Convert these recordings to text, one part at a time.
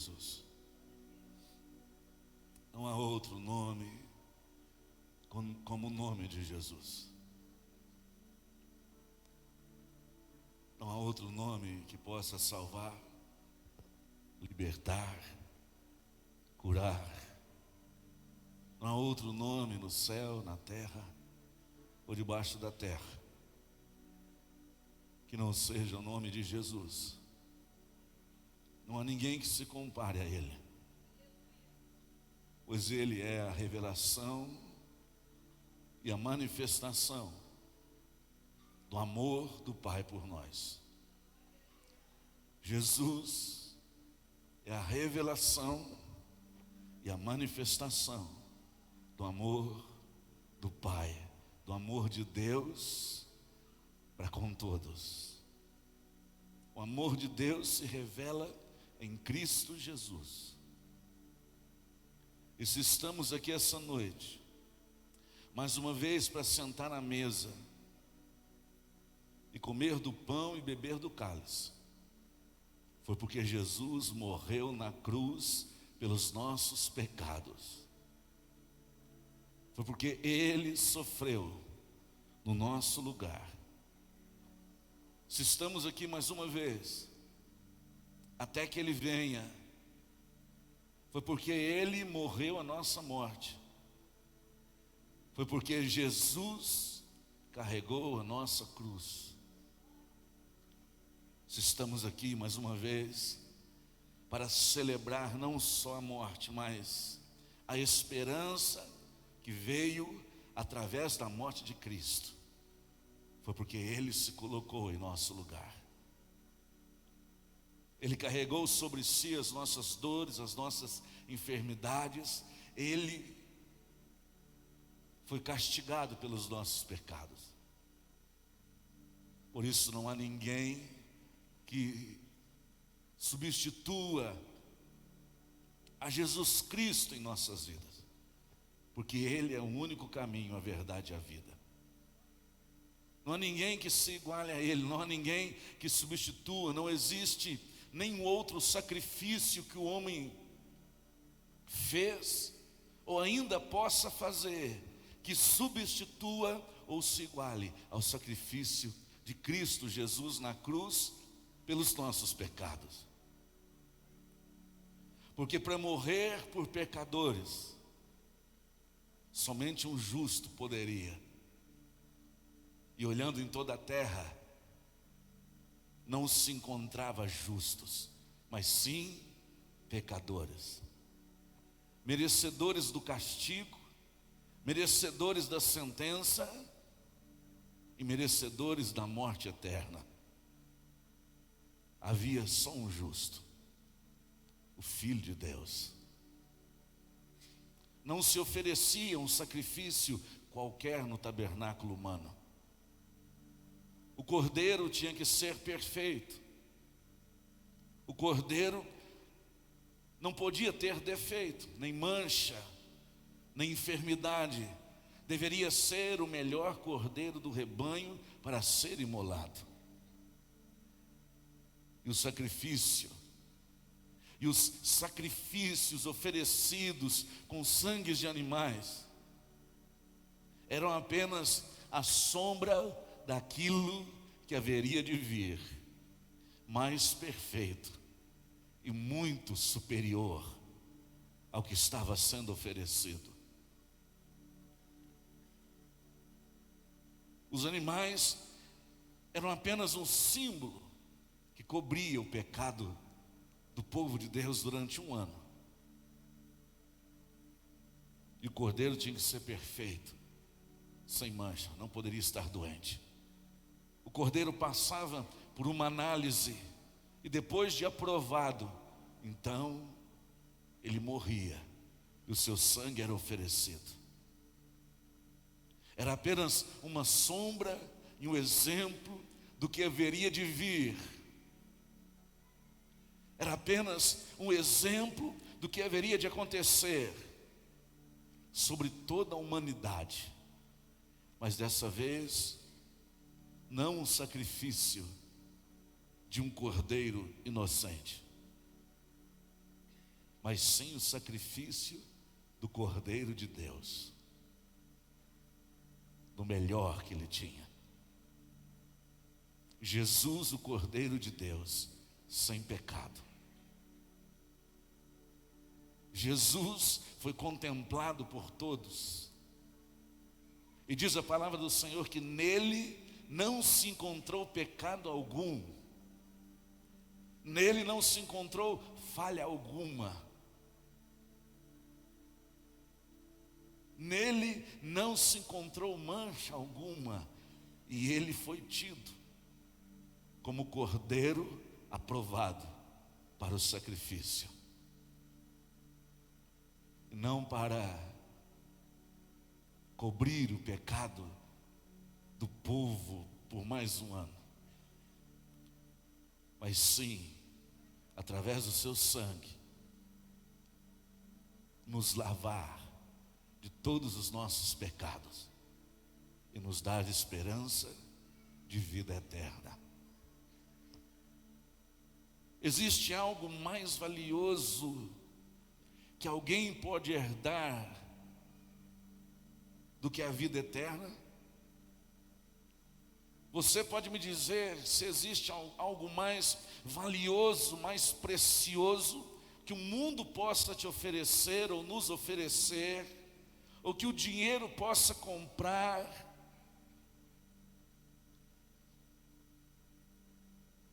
Jesus. Não há outro nome como o nome de Jesus. Não há outro nome que possa salvar, libertar, curar. Não há outro nome no céu, na terra ou debaixo da terra que não seja o nome de Jesus. Não há ninguém que se compare a Ele, pois Ele é a revelação e a manifestação do amor do Pai por nós. Jesus é a revelação e a manifestação do amor do Pai, do amor de Deus para com todos. O amor de Deus se revela em Cristo Jesus. E se estamos aqui essa noite, mais uma vez para sentar à mesa e comer do pão e beber do cálice, foi porque Jesus morreu na cruz pelos nossos pecados. Foi porque Ele sofreu no nosso lugar. Se estamos aqui mais uma vez, até que Ele venha, foi porque Ele morreu a nossa morte. Foi porque Jesus carregou a nossa cruz. Se estamos aqui mais uma vez para celebrar não só a morte, mas a esperança que veio através da morte de Cristo, foi porque Ele se colocou em nosso lugar. Ele carregou sobre si as nossas dores, as nossas enfermidades. Ele foi castigado pelos nossos pecados. Por isso não há ninguém que substitua a Jesus Cristo em nossas vidas, porque Ele é o único caminho, a verdade e a vida. Não há ninguém que se iguale a Ele, não há ninguém que substitua, não existe nenhum outro sacrifício que o homem fez ou ainda possa fazer que substitua ou se iguale ao sacrifício de Cristo Jesus na cruz pelos nossos pecados. Porque para morrer por pecadores, somente um justo poderia. E olhando em toda a terra, não se encontrava justos, mas sim pecadores, merecedores do castigo, merecedores da sentença e merecedores da morte eterna. Havia só um justo, o Filho de Deus. Não se oferecia um sacrifício qualquer no tabernáculo humano. O cordeiro tinha que ser perfeito. O cordeiro não podia ter defeito, nem mancha, nem enfermidade. Deveria ser o melhor cordeiro do rebanho para ser imolado. E os sacrifícios oferecidos com sangues de animais eram apenas a sombra daquilo que haveria de vir, mais perfeito e muito superior ao que estava sendo oferecido. Os animais eram apenas um símbolo que cobria o pecado do povo de Deus durante um ano. E o cordeiro tinha que ser perfeito, sem mancha, não poderia estar doente. O cordeiro passava por uma análise e depois de aprovado, então ele morria e o seu sangue era oferecido. Era apenas uma sombra e um exemplo do que haveria de vir. Era apenas um exemplo do que haveria de acontecer sobre toda a humanidade. Mas dessa vez, não um sacrifício de um cordeiro inocente, mas sim o sacrifício do Cordeiro de Deus, do melhor que ele tinha. Jesus, o Cordeiro de Deus, sem pecado. Jesus foi contemplado por todos. E diz a palavra do Senhor que nele não se encontrou pecado algum. Nele não se encontrou falha alguma. Nele não se encontrou mancha alguma. E ele foi tido como cordeiro aprovado para o sacrifício, não para cobrir o pecado do povo por mais um ano, mas sim, através do seu sangue, nos lavar de todos os nossos pecados e nos dar esperança de vida eterna. Existe algo mais valioso que alguém pode herdar do que a vida eterna? Você pode me dizer se existe algo mais valioso, mais precioso que o mundo possa te oferecer ou nos oferecer, ou que o dinheiro possa comprar,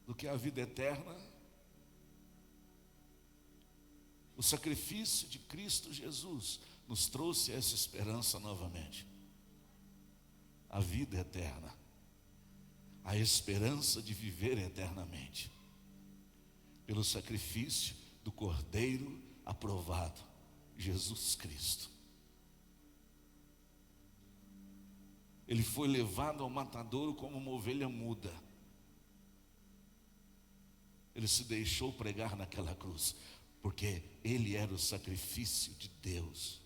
do que a vida eterna? O sacrifício de Cristo Jesus nos trouxe essa esperança novamente. A vida eterna, a esperança de viver eternamente, pelo sacrifício do Cordeiro aprovado, Jesus Cristo. Ele foi levado ao matadouro como uma ovelha muda. Ele se deixou pregar naquela cruz, porque ele era o sacrifício de Deus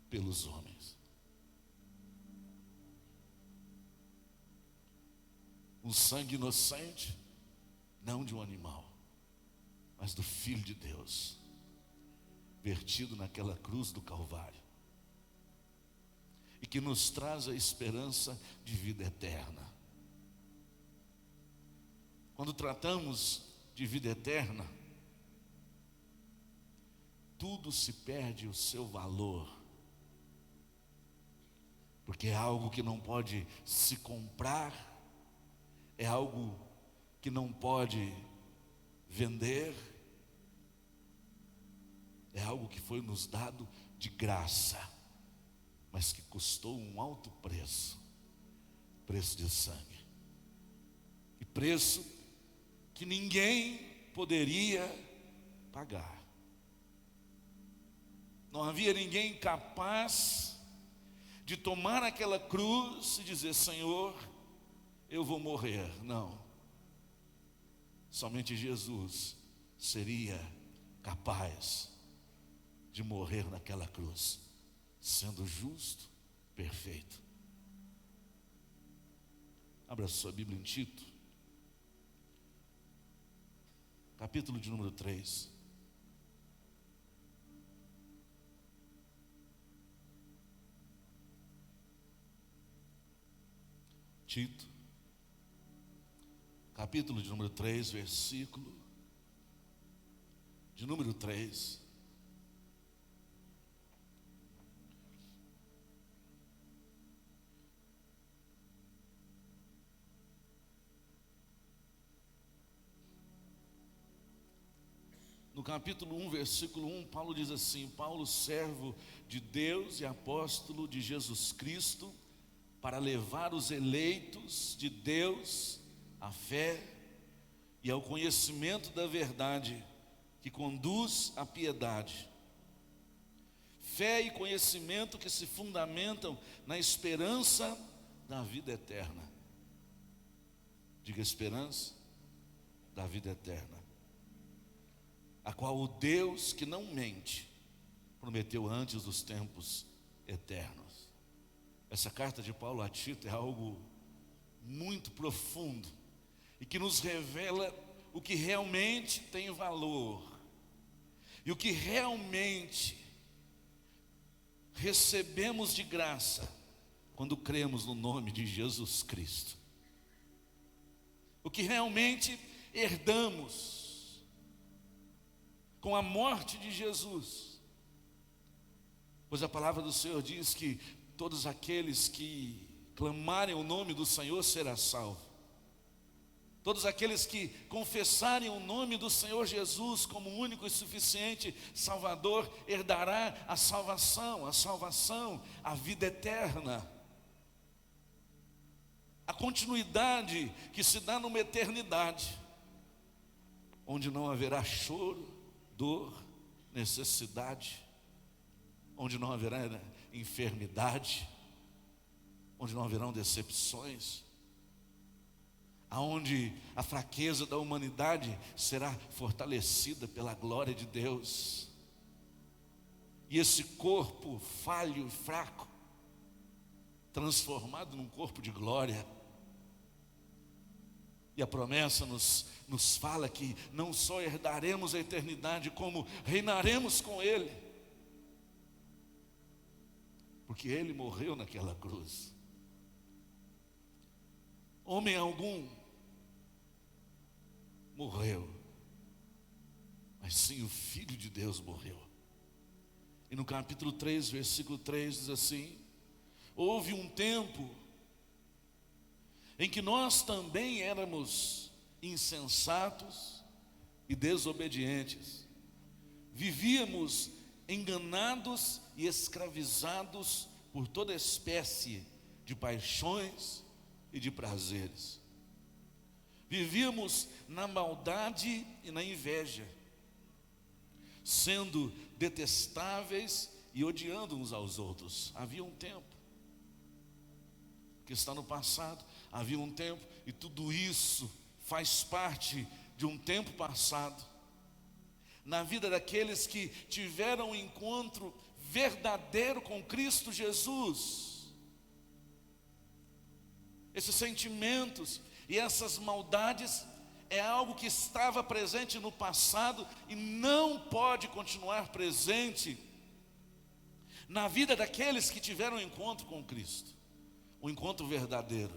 pelos homens. Um sangue inocente, não de um animal, mas do Filho de Deus, vertido naquela cruz do Calvário, e que nos traz a esperança de vida eterna. Quando tratamos de vida eterna, tudo se perde o seu valor, porque é algo que não pode se comprar, é algo que não pode vender, é algo que foi nos dado de graça, mas que custou um alto preço, preço de sangue, e preço que ninguém poderia pagar. Não havia ninguém capaz de tomar aquela cruz e dizer: Senhor, eu vou morrer. Não. Somente Jesus seria capaz de morrer naquela cruz, sendo justo, perfeito. Abra sua Bíblia em Tito, capítulo de número 3. Tito, capítulo de número 3, versículo de número 3. No capítulo 1, versículo 1, Paulo diz assim: Paulo, servo de Deus e apóstolo de Jesus Cristo, para levar os eleitos de Deus à fé e ao conhecimento da verdade, que conduz à piedade. Fé e conhecimento que se fundamentam na esperança da vida eterna. Diga: esperança da vida eterna, a qual o Deus que não mente prometeu antes dos tempos eternos. Essa carta de Paulo a Tito é algo muito profundo e que nos revela o que realmente tem valor E o que realmente recebemos de graça quando cremos no nome de Jesus Cristo. O que realmente herdamos com a morte de Jesus. Pois a palavra do Senhor diz que todos aqueles que clamarem o nome do Senhor será salvo. Todos aqueles que confessarem o nome do Senhor Jesus como único e suficiente Salvador, herdará a salvação, a vida eterna. A continuidade que se dá numa eternidade, onde não haverá choro, dor, necessidade, onde não haverá enfermidade, onde não haverão decepções, aonde a fraqueza da humanidade será fortalecida pela glória de Deus, e esse corpo falho e fraco, transformado num corpo de glória. E a promessa nos fala que não só herdaremos a eternidade, como reinaremos com Ele, porque Ele morreu naquela cruz. Homem algum morreu, mas sim o Filho de Deus morreu. E no capítulo 3, versículo 3 diz assim: houve um tempo em que nós também éramos insensatos e desobedientes, vivíamos enganados e escravizados por toda espécie de paixões e de prazeres. Vivíamos na maldade e na inveja, sendo detestáveis e odiando uns aos outros. Havia um tempo, que está no passado, havia um tempo, e tudo isso faz parte de um tempo passado, na vida daqueles que tiveram um encontro verdadeiro com Cristo Jesus. Esses sentimentos e essas maldades é algo que estava presente no passado e não pode continuar presente na vida daqueles que tiveram um encontro com Cristo. Um encontro verdadeiro,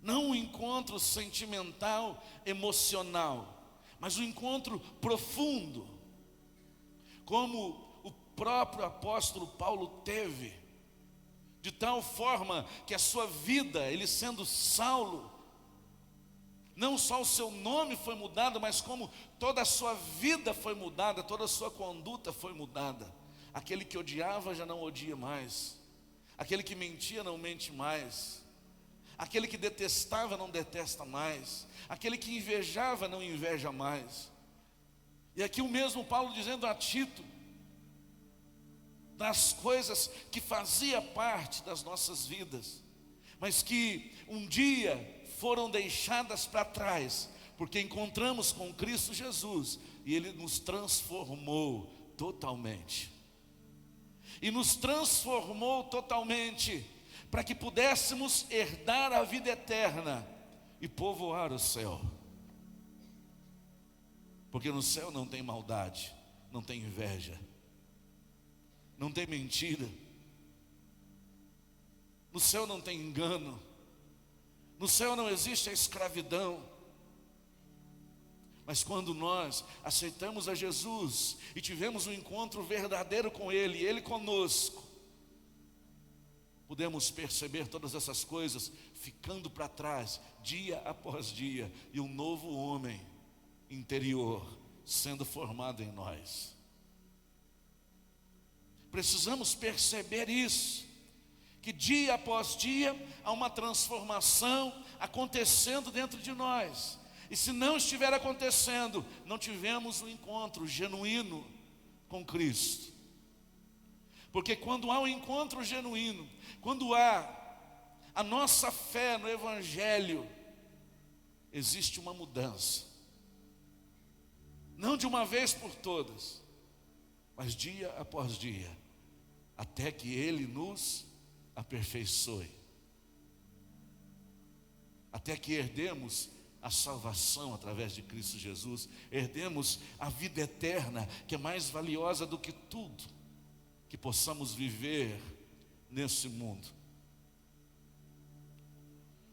não um encontro sentimental, emocional, mas um encontro profundo, como o próprio apóstolo Paulo teve, de tal forma que a sua vida, ele sendo Saulo, não só o seu nome foi mudado, mas como toda a sua vida foi mudada, toda a sua conduta foi mudada. Aquele que odiava já não odia mais, aquele que mentia não mente mais, aquele que detestava não detesta mais, aquele que invejava não inveja mais. E aqui o mesmo Paulo dizendo a Tito, das coisas que fazia parte das nossas vidas, mas que um dia foram deixadas para trás, porque encontramos com Cristo Jesus, e Ele nos transformou totalmente. E nos transformou totalmente, para que pudéssemos herdar a vida eterna e povoar o céu. Porque no céu não tem maldade, não tem inveja, não tem mentira, no céu não tem engano, no céu não existe a escravidão. Mas quando nós aceitamos a Jesus e tivemos um encontro verdadeiro com Ele, e Ele conosco, podemos perceber todas essas coisas ficando para trás, dia após dia, e um novo homem interior sendo formado em nós. Precisamos perceber isso, que dia após dia há uma transformação acontecendo dentro de nós. E se não estiver acontecendo, não tivemos um encontro genuíno com Cristo. Porque quando há um encontro genuíno, quando há a nossa fé no Evangelho, existe uma mudança. Não de uma vez por todas, mas dia após dia, até que Ele nos aperfeiçoe, até que herdemos a salvação através de Cristo Jesus, herdemos a vida eterna, que é mais valiosa do que tudo que possamos viver nesse mundo.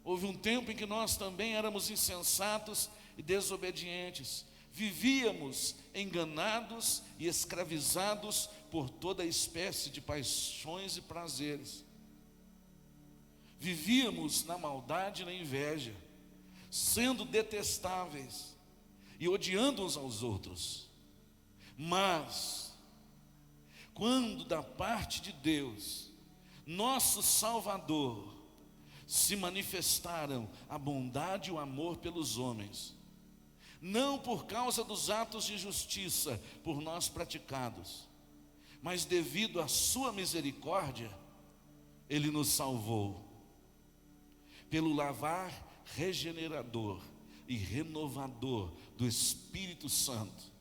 Houve um tempo em que nós também éramos insensatos e desobedientes, vivíamos enganados e escravizados por toda espécie de paixões e prazeres. Vivíamos na maldade e na inveja, sendo detestáveis e odiando uns aos outros. Mas, quando da parte de Deus, nosso Salvador, se manifestaram a bondade e o amor pelos homens, não por causa dos atos de justiça por nós praticados, mas devido à sua misericórdia, Ele nos salvou, pelo lavar regenerador e renovador do Espírito Santo,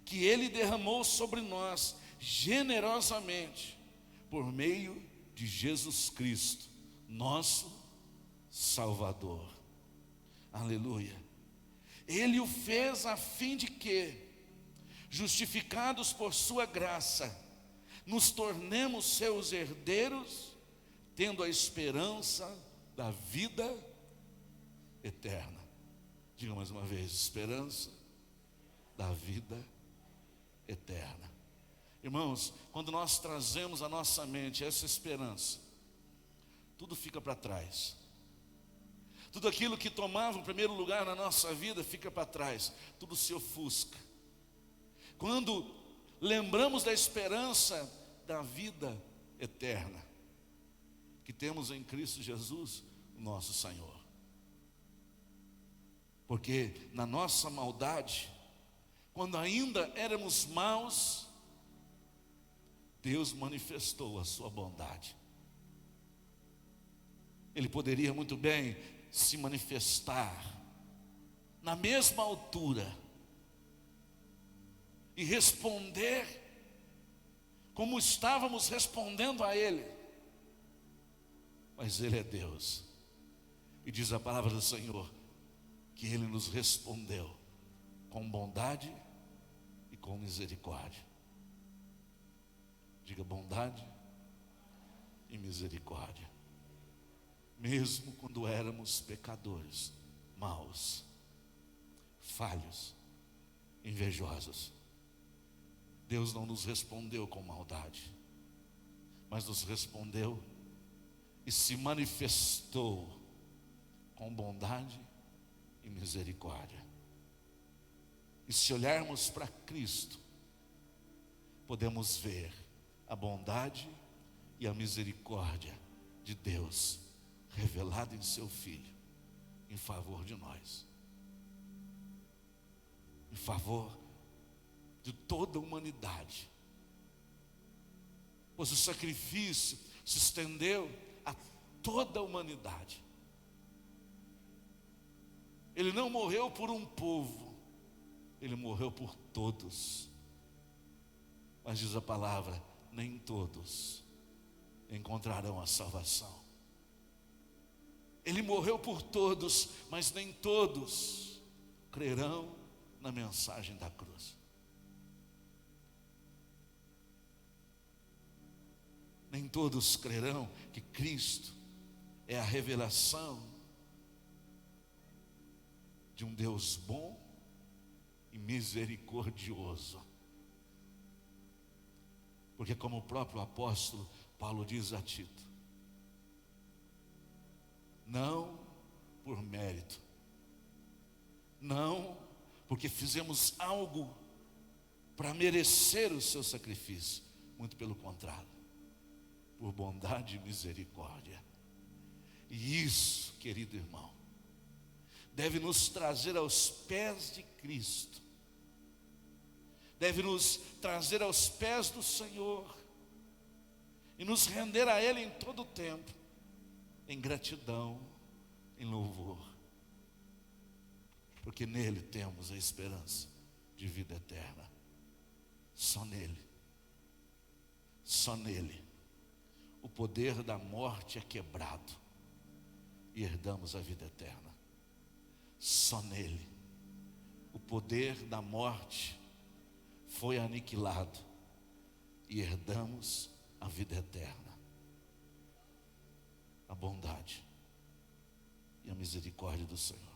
que Ele derramou sobre nós generosamente, por meio de Jesus Cristo, nosso Salvador. Aleluia. Ele o fez a fim de que, justificados por sua graça, nos tornemos seus herdeiros, tendo a esperança da vida eterna. Diga mais uma vez: esperança da vida eterna. Irmãos, quando nós trazemos à nossa mente essa esperança, tudo fica para trás. Tudo aquilo que tomava o primeiro lugar na nossa vida fica para trás, tudo se ofusca. Quando lembramos da esperança da vida eterna que temos em Cristo Jesus, nosso Senhor. Porque na nossa maldade, quando ainda éramos maus, Deus manifestou a sua bondade. Ele poderia muito bem se manifestar na mesma altura e responder como estávamos respondendo a Ele, mas Ele é Deus, e diz a palavra do Senhor que Ele nos respondeu com bondade e com misericórdia. Diga: bondade e misericórdia. Mesmo quando éramos pecadores, maus, falhos, invejosos, Deus não nos respondeu com maldade, mas nos respondeu e se manifestou com bondade e misericórdia. E se olharmos para Cristo, podemos ver a bondade e a misericórdia de Deus revelada em seu Filho, em favor de nós, em favor de toda a humanidade, pois o sacrifício se estendeu a toda a humanidade. Ele não morreu por um povo, Ele morreu por todos. Mas diz a palavra: nem todos encontrarão a salvação. Ele morreu por todos, mas nem todos crerão na mensagem da cruz. Nem todos crerão que Cristo é a revelação de um Deus bom e misericordioso. Porque, como o próprio apóstolo Paulo diz a Tito, não por mérito, não porque fizemos algo para merecer o seu sacrifício, muito pelo contrário, por bondade e misericórdia. E isso, querido irmão, deve nos trazer aos pés de Cristo, deve nos trazer aos pés do Senhor e nos render a Ele em todo o tempo, em gratidão, em louvor, porque nele temos a esperança de vida eterna. Só nele, só nele, o poder da morte é quebrado e herdamos a vida eterna. Só nele o poder da morte foi aniquilado e herdamos a vida eterna, a bondade e a misericórdia do Senhor.